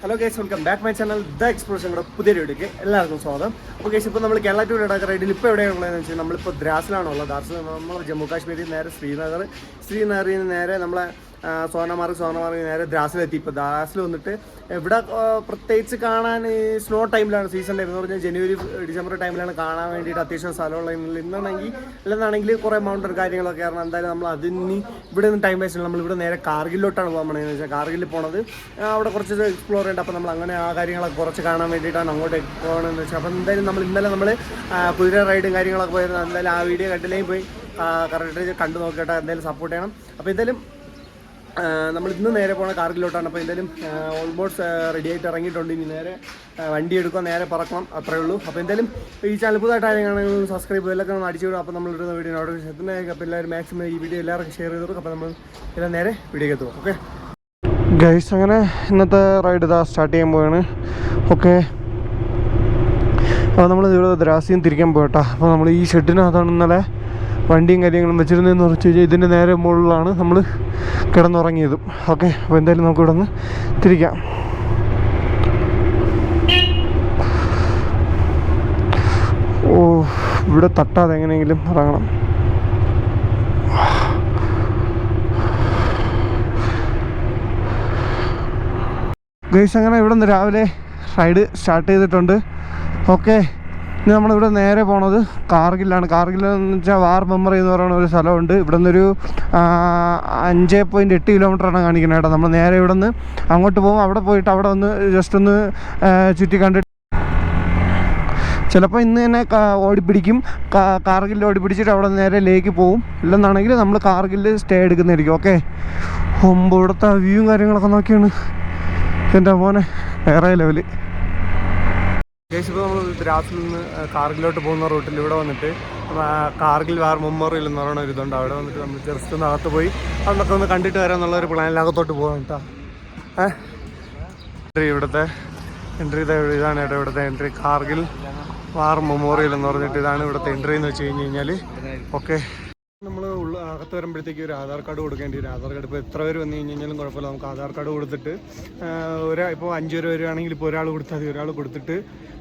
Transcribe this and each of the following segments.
Hello guys, welcome back my channel the എക്സ്പ്ലോഷൻ്റെ പുതിയ വീഡിയോക്ക് എല്ലാവർക്കും സ്വാഗതം. അപ്പോൾ ഗൈസ്, ഇപ്പോൾ നമ്മൾ കേരള ടു ലഡാക്ക് റൈഡിൽ ഇപ്പോൾ എവിടെയാണുള്ളതെന്ന് വെച്ചാൽ നമ്മളിപ്പോൾ ദ്രാസിലാണുള്ളത്. ദ്രാസിൽ നമ്മൾ ജമ്മു കാശ്മീരിൽ നേരെ ശ്രീനഗറിൽ നിന്ന് നേരെ നമ്മളെ സോനമാർഗ് നേരെ ദ്രാസിലെത്തി. ഇപ്പോൾ ദ്രാസിൽ വന്നിട്ട് ഇവിടെ പ്രത്യേകിച്ച് കാണാൻ ഈ സ്നോ ടൈമിലാണ് സീസൺ ടൈം എന്ന് പറഞ്ഞാൽ ജനുവരി ഡിസംബർ ടൈമിലാണ് കാണാൻ വേണ്ടിയിട്ട് അത്യാവശ്യം സ്ഥലമുള്ള. ഇല്ലെന്നാണെങ്കിൽ കുറേ മൗണ്ടൻ കാര്യങ്ങളൊക്കെ കാരണം എന്തായാലും നമ്മൾ അതിന് ഇവിടെ നിന്ന് ടൈം വേസ്റ്റ് നമ്മൾ ഇവിടെ നേരെ കാർഗിലോട്ടാണ് പോകാൻ പറ്റുന്നത് വെച്ചാൽ കാർഗിലിൽ പോണത് അവിടെ കുറച്ച് എക്സ്പ്ലോർ ചെയ്യേണ്ട. അപ്പോൾ നമ്മൾ അങ്ങനെ ആ കാര്യങ്ങളൊക്കെ കുറച്ച് കാണാൻ വേണ്ടിയിട്ടാണ് അങ്ങോട്ട് പോകണമെന്ന് വെച്ചാൽ. അപ്പോൾ എന്തായാലും ഇന്നലെ നമ്മൾ കുതിര റൈഡും കാര്യങ്ങളൊക്കെ പോയിരുന്നു. എന്തായാലും ആ വീഡിയോ കണ്ടില്ലെങ്കിൽ പോയി കറക്റ്റ് കണ്ടു നോക്കിയിട്ട് എന്തായാലും സപ്പോർട്ട് ചെയ്യണം. അപ്പോൾ എന്തായാലും നമ്മൾ ഇന്ന് നേരെ പോകുന്ന കാർഗിലോട്ടാണ്. അപ്പോൾ എന്തായാലും ഓൾമോസ്റ്റ് റെഡി ആയിട്ട് ഇറങ്ങിയിട്ടുണ്ട്. ഇനി നേരെ വണ്ടി എടുക്കുക, നേരെ പറക്കണം, അത്രയേ ഉള്ളൂ. അപ്പോൾ എന്തായാലും ഈ ചാനൽ പുതുതായിട്ടാണെങ്കിൽ സബ്സ്ക്രൈബ് ചെയ്തൊക്കെ ഒന്ന് അടിച്ചു വിടും. അപ്പോൾ നമ്മളിടുന്ന വീഡിയോ അവിടെ എത്തുന്നതായിരിക്കും. അപ്പോൾ എല്ലാവരും മാക്സിമം ഈ വീഡിയോ എല്ലാവർക്കും ഷെയർ ചെയ്തു കൊടുക്കും. അപ്പോൾ നമ്മൾ എല്ലാം നേരെ വീഡിയോക്ക് എത്തും. ഓക്കെ ഗൈസ്, അങ്ങനെ ഇന്നത്തെ റൈഡ് ഇതാ സ്റ്റാർട്ട് ചെയ്യാൻ പോവാണ്. ഓക്കെ, അപ്പോൾ നമ്മൾ ഇവിടെ ദ്രാസിയും തിരിക്കാൻ പോകട്ടോ. അപ്പോൾ നമ്മൾ ഈ ഷെഡിനകത്താണ് ഇന്നലെ വണ്ടിയും കാര്യങ്ങളും വെച്ചിരുന്നതെന്ന് പറഞ്ഞു കഴിഞ്ഞാൽ ഇതിൻ്റെ നേരെ മുകളിലാണ് നമ്മൾ കിടന്നുറങ്ങിയതും. ഓക്കെ, അപ്പോൾ എന്തായാലും നമുക്ക് ഇവിടെ നിന്ന് തിരിക്കാം. ഓ, ഇവിടെ തട്ടാതെ എങ്ങനെയെങ്കിലും ഇറങ്ങണം. ഗൈസ്, അങ്ങനെ ഇവിടെ നിന്ന് രാവിലെ റൈഡ് സ്റ്റാർട്ട് ചെയ്തിട്ടുണ്ട്. ഓക്കെ, ഇനി നമ്മളിവിടെ നേരെ പോണത് കാർഗിലാണ്. കാർഗിലെന്ന് വെച്ചാൽ വാർ മെമ്മറി എന്ന് പറയുന്ന ഒരു സ്ഥലമുണ്ട്. ഇവിടെ നിന്നൊരു 5.8 കിലോമീറ്ററാണ് കാണിക്കുന്നത് കേട്ടോ. നമ്മൾ നേരെ ഇവിടെ നിന്ന് അങ്ങോട്ട് പോകും. അവിടെ പോയിട്ട് അവിടെ ഒന്ന് ജസ്റ്റ് ഒന്ന് ചുറ്റി കണ്ടിട്ട് ചിലപ്പോൾ ഇന്ന് തന്നെ ഓടിപ്പിടിക്കും. കാർഗിലിൽ ഓടിപ്പിടിച്ചിട്ട് അവിടെ നേരെ ലേക്ക് പോകും. ഇല്ലെന്നാണെങ്കിൽ നമ്മൾ കാർഗിലിൽ സ്റ്റേ എടുക്കുന്നതായിരിക്കും. ഓക്കെ, ഇവിടുത്തെ വ്യൂവും കാര്യങ്ങളൊക്കെ നോക്കിയാണ് എൻ്റെ മോനെ വേറെ ലെവല്. ഗൈസ്, ഇപ്പോൾ നമ്മൾ ദ്രാസിൽ നിന്ന് കാർഗിലോട്ട് പോകുന്ന റൂട്ടിൽ ഇവിടെ വന്നിട്ട് കാർഗിൽ വാർ മെമ്മോറിയൽ എന്ന് പറയുന്ന ഒരു ഇതുണ്ട്. അവിടെ വന്നിട്ട് നമ്മൾ ജസ്റ്റ് ഒന്ന് അകത്ത് പോയി അതൊക്കെ ഒന്ന് കണ്ടിട്ട് വരാമെന്നുള്ളൊരു പ്ലാനിലകത്തോട്ട് പോകാൻ കേട്ടോ. ഇവിടുത്തെ എൻട്രി ഇതാണ് കേട്ടോ. ഇവിടുത്തെ എൻട്രി കാർഗിൽ വാർ മെമ്മോറിയൽ എന്ന് പറഞ്ഞിട്ട് ഇതാണ് ഇവിടുത്തെ എൻട്രി എന്ന് വെച്ച് കഴിഞ്ഞാൽ. ഓക്കെ, നമ്മൾ അകത്ത് വരുമ്പോഴത്തേക്ക് ഒരു ആധാർ കാർഡ് കൊടുക്കേണ്ടി വരും. ആധാർ കാർഡ് ഇപ്പോൾ എത്ര പേര് വന്നു കഴിഞ്ഞാലും കുഴപ്പമില്ല. നമുക്ക് ആധാർ കാർഡ് കൊടുത്തിട്ട് ഇപ്പോൾ 5 പേര് വരികയാണെങ്കിൽ ഇപ്പോൾ ഒരാൾ കൊടുത്താൽ മതി. ഒരാൾ കൊടുത്തിട്ട്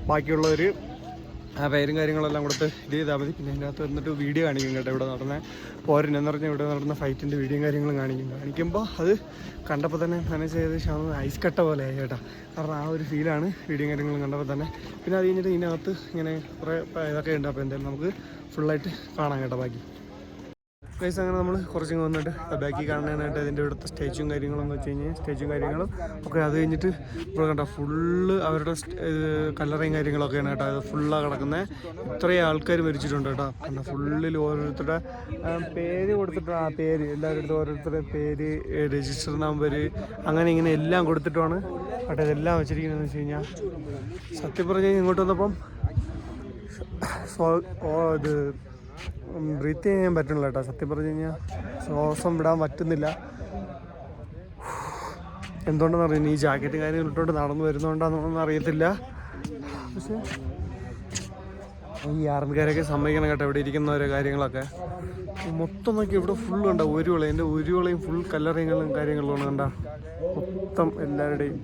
ബാക്കിയുള്ളവർ പേരും കാര്യങ്ങളെല്ലാം കൊടുത്ത് ഇത് ചെയ്താൽ മതി. പിന്നെ അതിൻ്റെ അകത്ത് വന്നിട്ട് വീഡിയോ കാണിക്കും കേട്ടോ. ഇവിടെ നടന്ന പോരെന്ന് പറഞ്ഞാൽ ഇവിടെ നടന്ന ഫൈറ്റിൻ്റെ വീഡിയോയും കാര്യങ്ങളും കാണിക്കുമ്പോൾ അത് കണ്ടപ്പോൾ തന്നെ മനസ്സ് ഏകദേശം ഐസ് കട്ട പോലെ ആയി കേട്ടോ. കാരണം ആ ഒരു ഫീലാണ് വീഡിയോ കാര്യങ്ങളും കണ്ടപ്പോൾ തന്നെ. പിന്നെ അത് കഴിഞ്ഞിട്ട് ഇതിനകത്ത് ഇങ്ങനെ കുറേ ഇതൊക്കെ ഉണ്ട്. അപ്പോൾ എന്തായാലും നമുക്ക് ഫുള്ളായിട്ട് കാണാം കേട്ടോ ബാക്കി. ഗൈസ്, അങ്ങനെ നമ്മൾ കുറച്ചും വന്നിട്ട് ബാക്കി കാണാനായിട്ട് അതിൻ്റെ ഇവിടുത്തെ സ്റ്റേജും കാര്യങ്ങളും എന്ന് വെച്ച് കഴിഞ്ഞാൽ സ്റ്റേജും കാര്യങ്ങളും ഒക്കെ. അത് കഴിഞ്ഞിട്ട് ഇപ്പോൾ കണ്ടോ ഫുള്ള് അവരുടെ കല്ലറയും കാര്യങ്ങളൊക്കെയാണ് കേട്ടോ. അത് ഫുള്ളാണ് കിടക്കുന്നത്. ഇത്രയും ആൾക്കാർ മരിച്ചിട്ടുണ്ട് കേട്ടോ. പിന്നെ ഫുള്ളിൽ ഓരോരുത്തരുടെ പേര് കൊടുത്തിട്ട് ആ പേര് എല്ലാവരുടെ അടുത്തും ഓരോരുത്തരുടെ പേര്, രജിസ്റ്റർ നമ്പർ, അങ്ങനെ ഇങ്ങനെ എല്ലാം കൊടുത്തിട്ടുമാണ് കേട്ടോ ഇതെല്ലാം വെച്ചിരിക്കുന്നതെന്ന് വെച്ച് കഴിഞ്ഞാൽ. സത്യം പറഞ്ഞ് ഇങ്ങോട്ട് വന്നപ്പം ഇത് ബ്രീത്ത് ചെയ്യാൻ പറ്റണില്ല കേട്ടോ. സത്യം പറഞ്ഞു കഴിഞ്ഞാൽ ശ്വാസം വിടാൻ പറ്റുന്നില്ല. എന്തുകൊണ്ടെന്ന് അറിയുന്നത് ഈ ജാക്കറ്റും കാര്യങ്ങളും ഇട്ടുകൊണ്ട് നടന്നു വരുന്നതുകൊണ്ടാണെന്നൊന്നും അറിയത്തില്ല. പക്ഷേ ഈ ആർമിക്കാരൊക്കെ സമ്മതിക്കണം കേട്ടോ. ഇവിടെ ഇരിക്കുന്നവരെ കാര്യങ്ങളൊക്കെ മൊത്തം നോക്കി ഇവിടെ ഫുള്ള് കണ്ട ഒരുവള എൻ്റെ ഒരുവളയും ഫുൾ കല്ലറങ്ങളും കാര്യങ്ങളും കണ്ട മൊത്തം എല്ലാവരുടെയും.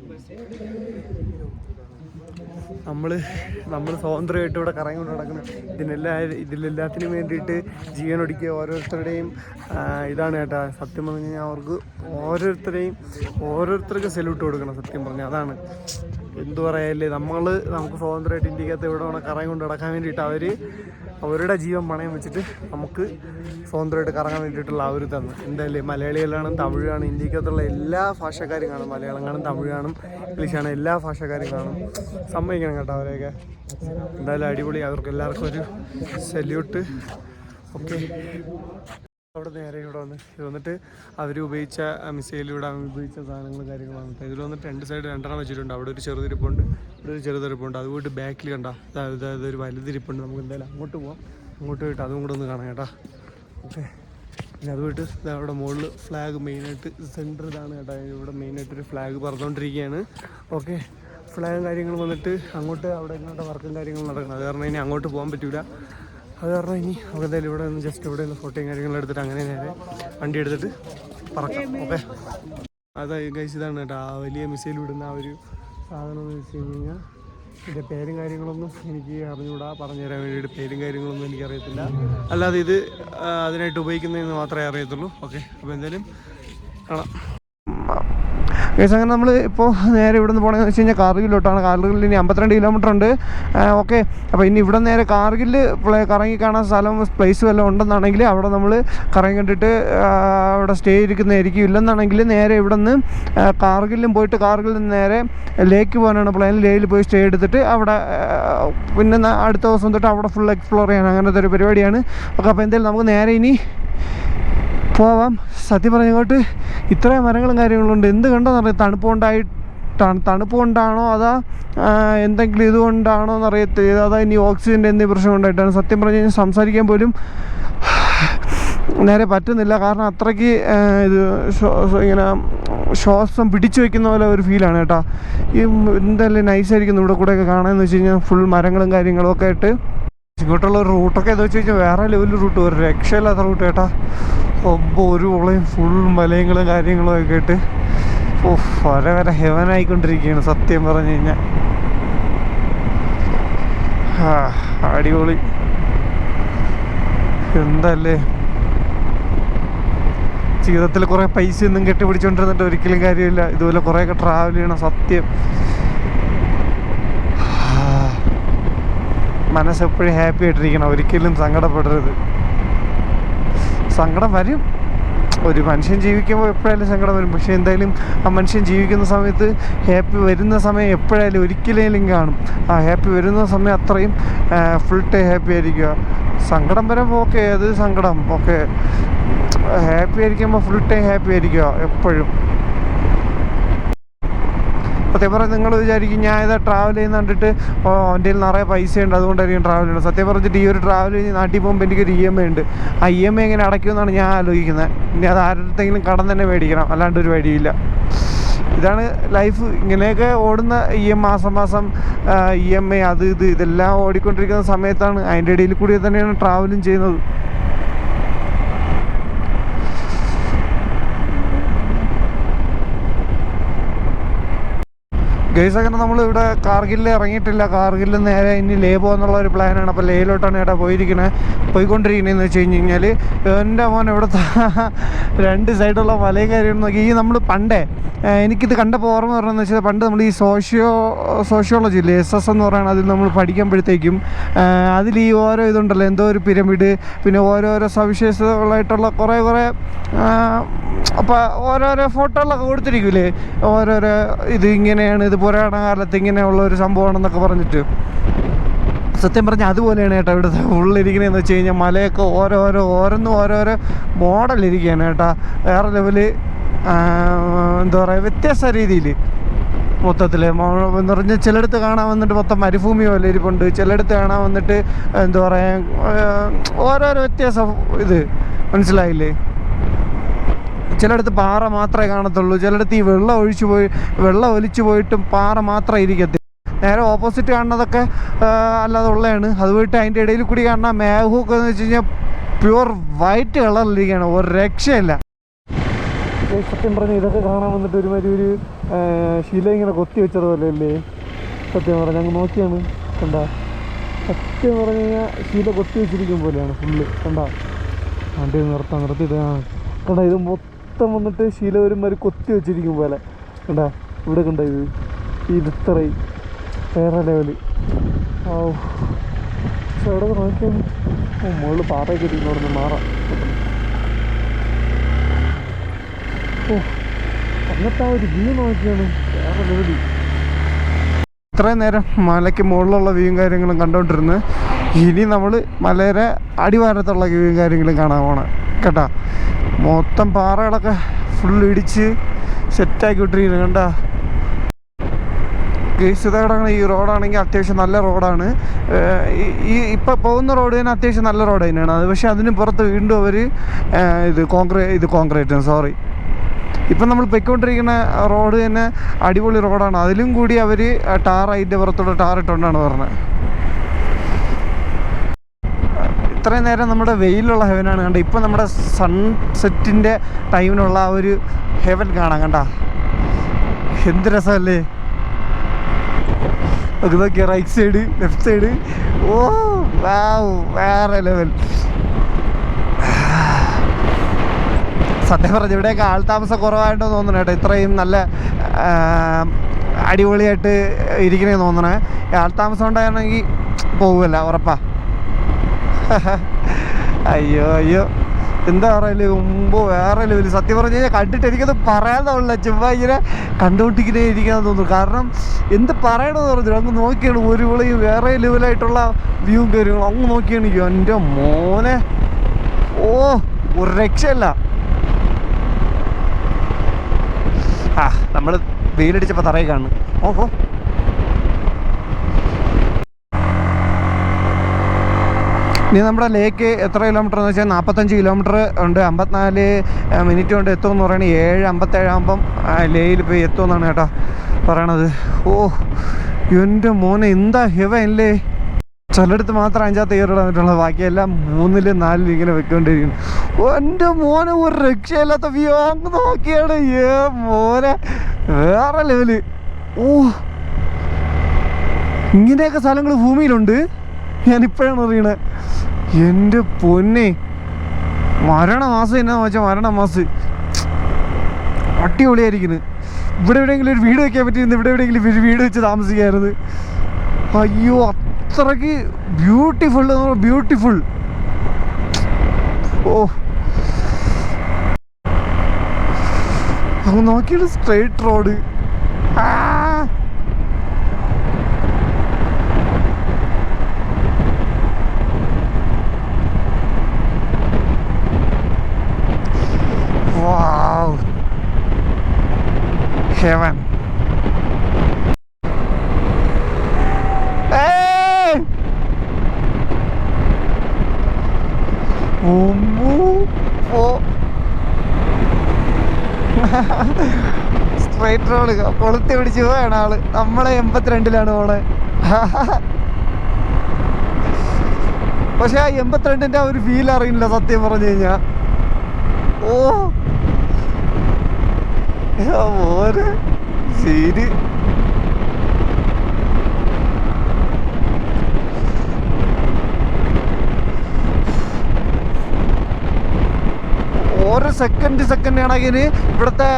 നമ്മൾ സ്വാതന്ത്ര്യമായിട്ട് ഇവിടെ കറങ്ങിക്കൊണ്ട് നടക്കുന്നത് ഇതിലെല്ലാത്തിനും വേണ്ടിയിട്ട് ജീവനൊടുക്കിയ ഓരോരുത്തരുടെയും ഇതാണ് കേട്ടോ. സത്യം പറഞ്ഞു കഴിഞ്ഞാൽ അവർക്ക് ഓരോരുത്തർക്കും സല്യൂട്ട് കൊടുക്കണം. സത്യം പറഞ്ഞാൽ അതാണ് എന്തു പറയാല്ലേ. നമുക്ക് സ്വാതന്ത്ര്യമായിട്ട് ഇന്ത്യക്കകത്ത് ഇവിടെ വേണം കറങ്ങിക്കൊണ്ട് നടക്കാൻ വേണ്ടിയിട്ട് അവരുടെ ജീവൻ പണയം വെച്ചിട്ട് നമുക്ക് സ്വതന്ത്രമായിട്ട് കറങ്ങാൻ വേണ്ടിയിട്ടുള്ള ആ ഒരു തന്ന്. എന്തായാലും മലയാളികളാണ്, തമിഴ് കാണും, ഇന്ത്യക്കകത്തുള്ള എല്ലാ ഭാഷക്കാരും കാണും. മലയാളം കാണും, തമിഴ് കാണും, ഇംഗ്ലീഷ് കാണും, എല്ലാ ഭാഷക്കാരും കാണും. സമ്മതിക്കണം കേട്ടോ അവരെയൊക്കെ. എന്തായാലും അടിപൊളി. അവർക്ക് എല്ലാവർക്കും ഒരു സല്യൂട്ട്. ഓക്കെ, അവിടെ നേരെ ഇവിടെ വന്നിട്ട് അവർ ഉപയോഗിച്ച മിസൈലിലൂടെ ഉപയോഗിച്ച സാധനങ്ങളും കാര്യങ്ങളാണ്. ഇതിൽ വന്നിട്ട് 2 സൈഡ് 2 വെച്ചിട്ടുണ്ട്. അവിടെ ഒരു ചെറുതിരിപ്പുണ്ട്, ഇവിടെ ഒരു ചെറുതിരിപ്പുണ്ട്. അതുകൊണ്ട് ബാക്കിൽ കണ്ട അതായത് ഒരു വലുതിരിപ്പുണ്ട്. നമുക്ക് എന്തായാലും അങ്ങോട്ട് പോകാം. അങ്ങോട്ട് പോയിട്ട് അതും കൂടെ ഒന്ന് കാണാം കേട്ടോ. ഓക്കെ, പിന്നെ അത് പോയിട്ട് അവിടെ മുകളിൽ ഫ്ലാഗ് മെയിനായിട്ട് സെൻറ്റർ ഇതാണ് കേട്ടോ. ഇവിടെ മെയിനായിട്ടൊരു ഫ്ലാഗ് പറന്നുകൊണ്ടിരിക്കുകയാണ്. ഓക്കെ, ഫ്ലാഗും കാര്യങ്ങളും വന്നിട്ട് അങ്ങോട്ട് അവിടെ ഇങ്ങോട്ട് വർക്കും കാര്യങ്ങളും നടക്കണം. അത് കാരണം ഇനി അങ്ങോട്ട് പോകാൻ പറ്റില്ല. അത് കാരണം ഇനി നമുക്ക് എന്തായാലും ഇവിടെ നിന്ന് ജസ്റ്റ് ഇവിടെ നിന്ന് ഫോട്ടോയും കാര്യങ്ങളും എടുത്തിട്ട് അങ്ങനെ നേരെ വണ്ടി എടുത്തിട്ട് പറക്കാം. ഓക്കെ, അത് ഗൈസ് ഇതാണ് കേട്ടോ ആ വലിയ മിസൈൽ വിടുന്ന ആ ഒരു സാധനം എന്ന് വെച്ച് കഴിഞ്ഞാൽ ഇതിൻ്റെ പേരും കാര്യങ്ങളൊന്നും എനിക്ക് അറിഞ്ഞുകൂടാ, പറഞ്ഞുതരാൻ വേണ്ടിയിട്ട് പേരും കാര്യങ്ങളൊന്നും എനിക്കറിയത്തില്ല. അല്ലാതെ ഇത് അതിനായിട്ട് ഉപയോഗിക്കുന്നതെന്ന് മാത്രമേ അറിയത്തുള്ളൂ. ഓക്കെ, അപ്പോൾ എന്തായാലും കാണാം. കേസ് അങ്ങനെ നമ്മൾ ഇപ്പോൾ നേരെ ഇവിടെ നിന്ന് പോകണമെന്ന് വെച്ച് കഴിഞ്ഞാൽ കാർഗിലോട്ടാണ്. കാർഗിലിൽ ഇനി 52 കിലോമീറ്റർ ഉണ്ട്. ഓക്കെ, അപ്പോൾ ഇനി ഇവിടെ നേരെ കാർഗിൽ കറങ്ങി കാണാൻ സ്ഥലം പ്ലേസ് വല്ലതും ഉണ്ടെന്നാണെങ്കിൽ അവിടെ നമ്മൾ കറങ്ങി കണ്ടിട്ട് അവിടെ സ്റ്റേ ഇരിക്കുന്നതായിരിക്കും. ഇല്ലെന്നാണെങ്കിൽ നേരെ ഇവിടെ നിന്ന് കാർഗിലും പോയിട്ട് കാർഗിലിൽ നിന്ന് നേരെ ലേക്ക് പോകാനാണ് പ്ലാൻ. ലേയിൽ പോയി സ്റ്റേ എടുത്തിട്ട് അവിടെ പിന്നെ അടുത്ത ദിവസം തൊട്ട് അവിടെ ഫുൾ എക്സ്പ്ലോർ ചെയ്യാൻ അങ്ങനത്തെ ഒരു പരിപാടിയാണ്. ഓക്കെ, അപ്പോൾ എന്തായാലും നമുക്ക് നേരെ ഇനി പോവാം. സത്യം പറഞ്ഞങ്ങോട്ട് ഇത്രയും മരങ്ങളും കാര്യങ്ങളുണ്ട്. എന്ത് കണ്ടോന്നറിയാം, തണുപ്പ് കൊണ്ടാണോ അതാ എന്തെങ്കിലും ഇതുകൊണ്ടാണോ എന്നറിയത്തില്ല. അതാ ഇനി ഓക്സിജൻ്റെ എന്തെങ്കിലും പ്രശ്നം കൊണ്ടായിട്ടാണ്. സത്യം പറഞ്ഞു കഴിഞ്ഞാൽ സംസാരിക്കാൻ പോലും നേരെ പറ്റുന്നില്ല. കാരണം അത്രയ്ക്ക് ഇത് ഇങ്ങനെ ശ്വാസം പിടിച്ചു വയ്ക്കുന്ന പോലെ ഒരു ഫീലാണ് കേട്ടോ. ഈ എന്തായാലും നൈസായിരിക്കുന്നു ഇവിടെ കൂടെയൊക്കെ കാണാമെന്ന് വെച്ച് കഴിഞ്ഞാൽ ഫുൾ മരങ്ങളും കാര്യങ്ങളും ഒക്കെ ആയിട്ട്. ഇങ്ങോട്ടുള്ള ഒരു റൂട്ടൊക്കെ എന്താ വെച്ച് കഴിഞ്ഞാൽ വേറെ ലെവലിൽ റൂട്ട്, ഒരു രക്ഷയില്ലാത്ത റൂട്ട് കേട്ടാ. ഒപ്പം ഒരു ഓളയും ഫുൾ മലയങ്ങളും കാര്യങ്ങളും ഒക്കെ ആയിട്ട് വരെ ഹെവനായിക്കൊണ്ടിരിക്കുകയാണ് സത്യം പറഞ്ഞു കഴിഞ്ഞാൽ. അടിപൊളി എന്തല്ലേ. ജീവിതത്തിൽ കുറേ പൈസയൊന്നും കെട്ടിപ്പിടിച്ചുകൊണ്ടിരുന്നിട്ട് ഒരിക്കലും കാര്യമില്ല. ഇതുപോലെ കുറേയൊക്കെ ട്രാവൽ ചെയ്യണം സത്യം. മനസ്സെപ്പോഴും ഹാപ്പി ആയിട്ടിരിക്കണം, ഒരിക്കലും സങ്കടപ്പെടരുത്. സങ്കടം വരും, ഒരു മനുഷ്യൻ ജീവിക്കുമ്പോൾ എപ്പോഴായാലും സങ്കടം വരും. പക്ഷേ എന്തായാലും ആ മനുഷ്യൻ ജീവിക്കുന്ന സമയത്ത് ഹാപ്പി വരുന്ന സമയം എപ്പോഴായാലും ഒരിക്കലും കാണും. ആ ഹാപ്പി വരുന്ന സമയം അത്രയും ഫുൾ ടൈം ഹാപ്പി ആയിരിക്കുക. സങ്കടം വരുമ്പോൾ ഓക്കെ, അത് സങ്കടം ഓക്കെ. ഹാപ്പി ആയിരിക്കുമ്പോൾ ഫുൾ ടൈം ഹാപ്പി ആയിരിക്കുക എപ്പോഴും. സത്യം പറഞ്ഞാൽ നിങ്ങൾ വിചാരിക്കും ഞാൻ ഇതാ ട്രാവൽ ചെയ്യുന്ന കണ്ടിട്ട് എൻ്റെ കയ്യിൽ നിറയെ പൈസ ഉണ്ട് അതുകൊണ്ടായിരിക്കും ട്രാവൽ ചെയ്യുന്നത്. സത്യം പറഞ്ഞിട്ട് ഈ ഒരു ട്രാവൽ കഴിഞ്ഞ് നാട്ടിൽ പോകുമ്പോൾ എനിക്കൊരു EMI ഉണ്ട്. ആ EMI എങ്ങനെ അടയ്ക്കുമെന്നാണ് ഞാൻ ആലോചിക്കുന്നത്. ഇനി അത് ആരുടെങ്കിലും കടം തന്നെ മേടിക്കണം, അല്ലാണ്ട് ഒരു വഴിയില്ല. ഇതാണ് ലൈഫ്. ഇങ്ങനെയൊക്കെ ഓടുന്ന മാസം EMI അത് ഇതെല്ലാം ഓടിക്കൊണ്ടിരിക്കുന്ന സമയത്താണ് അതിൻ്റെ ഇടയിൽ കൂടി തന്നെയാണ് ട്രാവലും ചെയ്യുന്നത്. ഗൈസ് അങ്ങനെ നമ്മളിവിടെ കാർഗിലിൽ ഇറങ്ങിയിട്ടില്ല. കാർഗിലിൽ നേരെ ഇനി ലേ പോകുന്നുള്ള ഒരു പ്ലാനാണ്. അപ്പോൾ ലേയിലോട്ടാണ് ഏട്ടാ പോയിക്കൊണ്ടിരിക്കണേന്ന് വെച്ച് കഴിഞ്ഞാൽ എൻ്റെ മോൻ ഇവിടുത്തെ 2 സൈഡുള്ള മലയും കാര്യം നോക്കി. ഈ നമ്മൾ പണ്ടേ എനിക്കിത് കണ്ടപ്പോൾ ഓർമ്മ പറഞ്ഞതെന്ന് വെച്ചാൽ പണ്ട് നമ്മൾ ഈ സോഷ്യോളജി ഇല്ലേ, SS എന്ന് പറയുന്നത്, അതിൽ നമ്മൾ പഠിക്കുമ്പോഴത്തേക്കും അതിൽ ഈ ഓരോ ഇതുണ്ടല്ലോ, എന്തോ ഒരു പിരമിഡ്, പിന്നെ ഓരോരോ സവിശേഷതകളായിട്ടുള്ള കുറേ അപ്പോൾ ഓരോരോ ഫോട്ടോകളൊക്കെ കൊടുത്തിരിക്കൂലേ, ഓരോരോ ഇത് ഇങ്ങനെയാണ്, ഇത് പുരാണ കാലത്ത് ഇങ്ങനെയുള്ള ഒരു സംഭവമാണെന്നൊക്കെ പറഞ്ഞിട്ട്. സത്യം പറഞ്ഞാൽ അതുപോലെയാണ് കേട്ടോ ഇവിടുത്തെ ഉള്ളിരിക്കണതെന്ന് വെച്ച് കഴിഞ്ഞാൽ മലയൊക്കെ ഓരോരോ മോഡലിരിക്കുകയാണ് കേട്ടോ. വേറെ ലെവല് എന്താ പറയുക, വ്യത്യസ്ത രീതിയിൽ മൊത്തത്തിൽ എന്ന് പറഞ്ഞാൽ ചിലയിടത്ത് കാണാൻ വന്നിട്ട് മൊത്തം മരുഭൂമി പോലെ ഇരിപ്പുണ്ട്, ചിലയിടത്ത് കാണാൻ വന്നിട്ട് എന്താ പറയുക ഓരോരോ വ്യത്യാസം. ഇത് മനസ്സിലായില്ലേ? ചിലയിടത്ത് പാറ മാത്രമേ കാണത്തുള്ളൂ, ചിലയിടത്ത് ഈ വെള്ളം ഒലിച്ചു പോയിട്ടും പാറ മാത്രമേ ഇരിക്കത്തില്ല. നേരെ ഓപ്പോസിറ്റ് കാണുന്നതൊക്കെ അല്ലാതെ ഉള്ളതാണ്. അത് പോയിട്ട് അതിൻ്റെ ഇടയിൽ കൂടി കാണുന്ന മേഘമൊക്കെ എന്ന് വെച്ച് കഴിഞ്ഞാൽ പ്യുവർ വൈറ്റ് കളറിലിരിക്കുകയാണ്, ഒരു രക്ഷയില്ല. സത്യം പറഞ്ഞാൽ ഇതൊക്കെ കാണാൻ വന്നിട്ട് ഒരുമാതിരി ഒരു ശില ഇങ്ങനെ കൊത്തി വെച്ചതുപോലെ അല്ലേ. സത്യം പറഞ്ഞാൽ ഞങ്ങൾ നോക്കിയാണ് കണ്ടാ. സത്യം പറഞ്ഞു കഴിഞ്ഞാൽ ശില കൊത്തി വെച്ചിരിക്കും പോലെയാണ് ഫുള്ള്. കണ്ടാ വണ്ടി നിർത്തിയിട്ട് കണ്ടാ, ഇത് മൊത്തം വന്നിട്ട് ശില ഒരുമാതിരി കൊത്തി വെച്ചിരിക്കും പോലെ. കണ്ടാ ഇവിടെ കണ്ട ഇത് ഇത്രയും വേറെ ലെവല്. പക്ഷെ അവിടെ നോക്കിയാണ് മുകളിൽ പാറയൊക്കെ ഇരിക്കുന്നു. അവിടെ നിന്ന് മാറാം. എന്നിട്ട് ആ ഒരു വ്യൂ നോക്കിയാണ് വേറെ ലെവല്. ഇത്രയും നേരം മലയ്ക്ക് മുകളിലുള്ള വ്യൂവും കാര്യങ്ങളും കണ്ടുകൊണ്ടിരുന്ന് ഇനി നമ്മൾ മലയുടെ അടിവാരത്തുള്ള വ്യൂവും കാര്യങ്ങളും കാണാൻ പോകണം കേട്ടോ. മൊത്തം പാറകളൊക്കെ ഫുൾ ഇടിച്ച് സെറ്റാക്കി വിട്ടിരിക്കുന്നു കണ്ടാ. ഗേസിതയുടെ ഈ റോഡാണെങ്കിൽ അത്യാവശ്യം നല്ല റോഡാണ്. ഈ ഇപ്പം പോകുന്ന റോഡ് തന്നെ അത്യാവശ്യം നല്ല റോഡ് തന്നെയാണ്. അത് പക്ഷേ അതിന് പുറത്ത് വീണ്ടും അവർ കോൺക്രീറ്റ് സോറി ഇപ്പം നമ്മൾ പൊയ്ക്കൊണ്ടിരിക്കുന്ന റോഡ് തന്നെ അടിപൊളി റോഡാണ്. അതിലും കൂടി അവർ അതിൻ്റെ പുറത്തോടെ ടാറിട്ടുകൊണ്ടാണ് പറഞ്ഞത്. ഇത്രയും നേരം നമ്മുടെ വെയിലുള്ള ഹെവനാണ് കണ്ട. ഇപ്പം നമ്മുടെ സൺസെറ്റിൻ്റെ ടൈമിനുള്ള ആ ഒരു ഹെവൻ കാണാം കണ്ട. എന്ത് രസമല്ലേ. ഒക്കെ നോക്കിയാൽ റൈറ്റ് സൈഡ് ലെഫ്റ്റ് സൈഡ്. ഓ വേറെ ലെവൽ. സത്യം പറഞ്ഞ ഇവിടെയൊക്കെ ആൾതാമസം കുറവായിട്ടോ തോന്നണേ കേട്ടോ. ഇത്രയും നല്ല അടിപൊളിയായിട്ട് ഇരിക്കണേ തോന്നണേ. ആൾതാമസം ഉണ്ടായിരുന്നെങ്കിൽ പോകുമല്ല ഉറപ്പാ. അയ്യോ എന്താ പറയല്, മുമ്പ് വേറെ ലെവല്. സത്യം പറഞ്ഞു കഴിഞ്ഞാൽ കണ്ടിട്ട് എനിക്കത് പറയാൻ തോന്നില്ല. ചുമ്മാ ഇങ്ങനെ കണ്ടുകൊണ്ടിരിക്കുന്നേ ഇരിക്കാൻ തോന്നുന്നു. കാരണം എന്ത് പറയണമെന്ന് പറഞ്ഞു അങ്ങ് നോക്കിയാണ് ഒരു വിളയും വേറെ ലെവലായിട്ടുള്ള വ്യൂവും കാര്യങ്ങളും അങ്ങ് നോക്കിയാണ്. എൻ്റെ മോനെ ഒരു രക്ഷയല്ല. നമ്മൾ വെയിലടിച്ചപ്പോൾ തറയിൽ കാണുന്നു. ഓഹോ, ഇനി നമ്മുടെ ലേക്ക് എത്ര കിലോമീറ്റർ എന്ന് വെച്ചാൽ 45 കിലോമീറ്റർ ഉണ്ട്. 54 മിനിറ്റ് കൊണ്ട് എത്തുമെന്ന് പറയണത്. 7:57 ആകുമ്പം ലേയിൽ പോയി എത്തുമെന്നാണ് കേട്ടോ പറയണത്. എൻ്റെ മോനെ എന്താ ഹെവല്ലേ. ചിലടത്ത് മാത്രം 5ാമത്തെ ഇയർ ഇടാൻ പറ്റുള്ളൂ, ബാക്കിയെല്ലാം 3ലും 4ലും ഇങ്ങനെ വെക്കൊണ്ടിരിക്കുന്നു. എൻ്റെ മോനെ ഒരു രക്ഷയില്ലാത്ത വ്യൂ അങ്ങ് നോക്കിയാണ്. മോനെ വേറെ ലെവല്. ഇങ്ങനെയൊക്കെ സ്ഥലങ്ങൾ ഭൂമിയിലുണ്ട്, ഞാനിപ്പോഴാണ് അറിയണത്. എൻ്റെ പൊന്നെ, മരണമാസം എന്നാന്ന് വെച്ചാൽ മരണമാസം അടിപൊളിയായിരിക്കുന്നു. ഇവിടെ എവിടെയെങ്കിലും ഒരു വീട് വെക്കാൻ പറ്റിയിരുന്നു, ഇവിടെ എവിടെയെങ്കിലും ഒരു വീട് വെച്ച് താമസിക്കായിരുന്നു. അയ്യോ, അത്രയ്ക്ക് ബ്യൂട്ടിഫുൾ ബ്യൂട്ടിഫുൾ. അങ്ങ് നോക്കിയിട്ട് straight road. Wow, heaven. Hey! Straight road കൊളുത്തി പിടിച്ച് പോവാണ് ആള്. നമ്മളെ 82ലാണ് പോണേ. പക്ഷെ ആ 82ന്റെ ആ ഒരു ഫീൽ അറിയില്ല സത്യം പറഞ്ഞു കഴിഞ്ഞാ. ഓരോ ശരി. ഓരോ സെക്കൻഡ് ആണെങ്കിൽ ഇവിടുത്തെ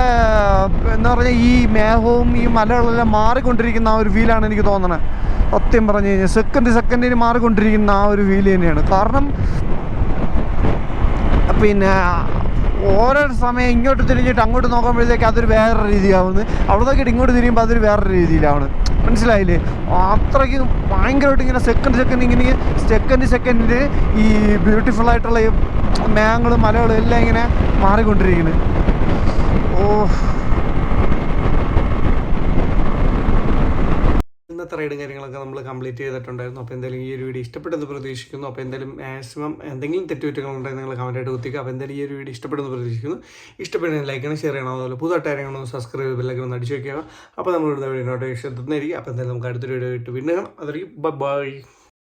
എന്താ പറഞ്ഞാൽ ഈ മേഘവും ഈ മലകളെല്ലാം മാറിക്കൊണ്ടിരിക്കുന്ന ആ ഒരു ഫീലാണ് എനിക്ക് തോന്നണത്. സത്യം പറഞ്ഞു കഴിഞ്ഞാൽ സെക്കൻഡിന് മാറിക്കൊണ്ടിരിക്കുന്ന ആ ഒരു ഫീൽ തന്നെയാണ്. കാരണം പിന്നെ ഓരോ സമയം ഇങ്ങോട്ട് തിരിഞ്ഞിട്ട് അങ്ങോട്ട് നോക്കുമ്പോഴത്തേക്ക് അതൊരു വേറൊരു രീതിയാവുന്നു, അവിടെ നോക്കിയിട്ട് ഇങ്ങോട്ട് തിരിയുമ്പോൾ അതൊരു വേറൊരു രീതിയിലാവുന്നു. മനസ്സിലായില്ലേ? അത്രയ്ക്ക് ഭയങ്കരമായിട്ട് ഇങ്ങനെ സെക്കൻഡിൽ ഈ ബ്യൂട്ടിഫുൾ ആയിട്ടുള്ള ഈ മേഘങ്ങളും മലകളും എല്ലാം ഇങ്ങനെ മാറിക്കൊണ്ടിരിക്കുന്നു. ഇന്നത്തെ റൈഡും കാര്യങ്ങളൊക്കെ നമ്മൾ കംപ്ലീറ്റ് ചെയ്തിട്ടുണ്ടായിരുന്നു. അപ്പോൾ എന്തായാലും ഈ ഒരു വീഡിയോ ഇഷ്ടപ്പെട്ടെന്ന് പ്രതീക്ഷിക്കുന്നു. അപ്പോൾ എന്തായാലും മാക്സിമം എന്തെങ്കിലും തെറ്റുകുറ്റങ്ങളുണ്ടെങ്കിൽ നിങ്ങൾ കമൻറ്റായിട്ട് കുത്തിക്കുക. അപ്പോൾ എന്തായാലും ഈ ഒരു വീഡിയോ ഇഷ്ടപ്പെടുന്നു പ്രതീക്ഷിക്കുന്നു. ഇഷ്ടപ്പെടുന്ന ലൈക്ക് ചെയ്യണം, ഷെയർ ചെയ്യണം. അതുപോലെ പുതുതായിട്ട് കാര്യങ്ങളൊന്നും സബ്സ്ക്രൈബ് ബെല്ലൊക്കെ ഒന്ന് അടിച്ചു വയ്ക്കുക. അപ്പോൾ നമ്മളിവിടെ നോട്ടിഫിക്കേഷൻ തന്നിരിക്കും. അപ്പോൾ എന്തായാലും നമുക്ക് അടുത്തൊരു വീഡിയോ ഇട്ട് പിന്നെ കാണാം. അതൊരു ബൈ.